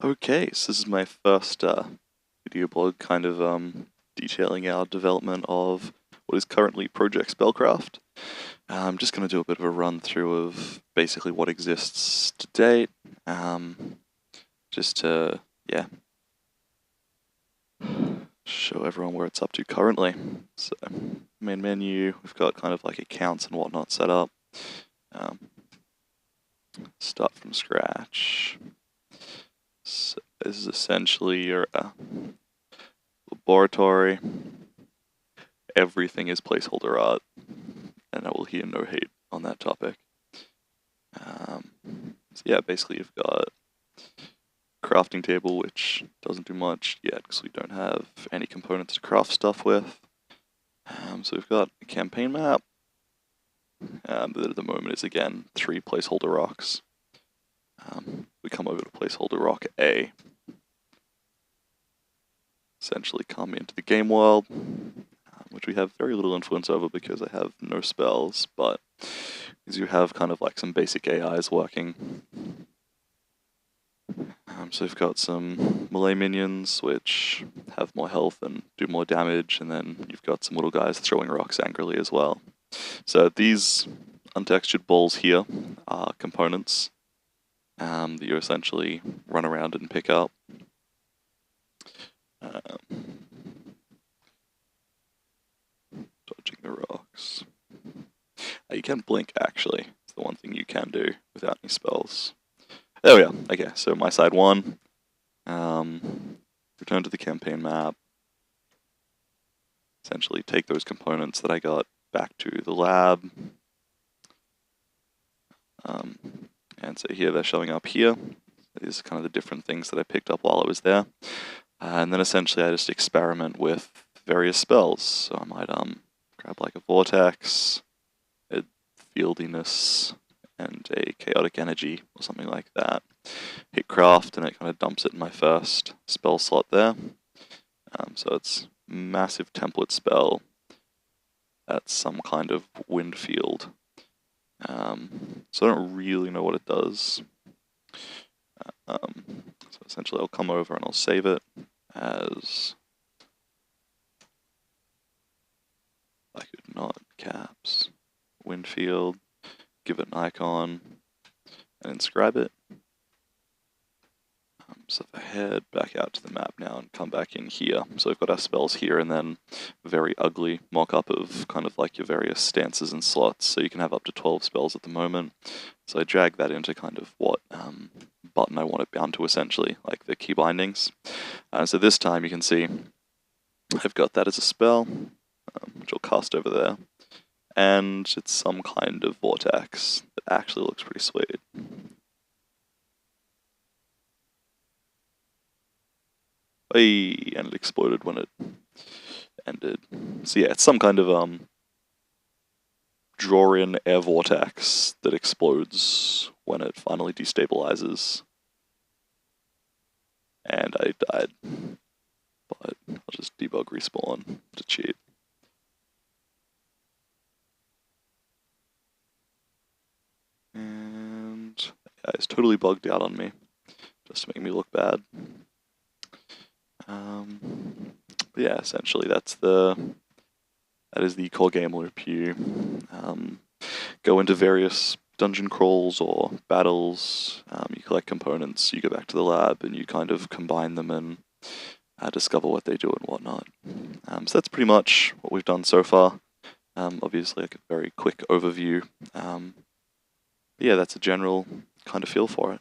Okay, so this is my first video blog kind of detailing our development of what is currently Project Spellcraft. I'm just going to do a bit of a run through of basically what exists to date, just to, yeah, show everyone where it's up to currently. So, main menu, we've got kind of like accounts and whatnot set up. Start from scratch. So this is essentially your laboratory. Everything is placeholder art, and I will hear no hate on that topic. So yeah, basically you've got a crafting table, which doesn't do much yet because we don't have any components to craft stuff with. So we've got a campaign map, that at the moment is again 3 placeholder rocks. We come over to placeholder rock A. Essentially come into the game world, which we have very little influence over because I have no spells, but you have kind of like some basic AIs working. So we've got some melee minions, which have more health and do more damage, and then you've got some little guys throwing rocks angrily as well. So these untextured balls here are components that you essentially run around and pick up. Dodging the rocks. You can blink, actually. It's the one thing you can do without any spells. There we are. Okay, so my side 1. Return to the campaign map. Essentially take those components that I got back to the lab. And so here they're showing up here. These are kind of the different things that I picked up while I was there. And then essentially I just experiment with various spells. So I might grab like a vortex, a fieldiness, and a chaotic energy or something like that. Hit craft and it kind of dumps it in my first spell slot there. So it's massive template spell. That's some kind of wind field. So I don't really know what it does. So essentially I'll come over and I'll save it as I could not caps wind field, give it an icon, and inscribe it. So if I head back out to the map now and come back in here, so we've got our spells here and then a very ugly mock-up of kind of like your various stances and slots, so you can have up to 12 spells at the moment. So I drag that into kind of what button I want it bound to essentially, like the key bindings. So this time you can see I've got that as a spell, which I'll cast over there, and it's some kind of vortex that actually looks pretty sweet. And it exploded when it ended. So yeah, it's some kind of draw-in air vortex that explodes when it finally destabilizes. And I died, but I'll just debug respawn to cheat. And yeah, it's totally bugged out on me, just to make me look bad. But yeah, essentially that is the core game loop. You go into various dungeon crawls or battles, you collect components, you go back to the lab and you kind of combine them and discover what they do and whatnot. So that's pretty much what we've done so far. Obviously like a very quick overview. Yeah, that's a general kind of feel for it.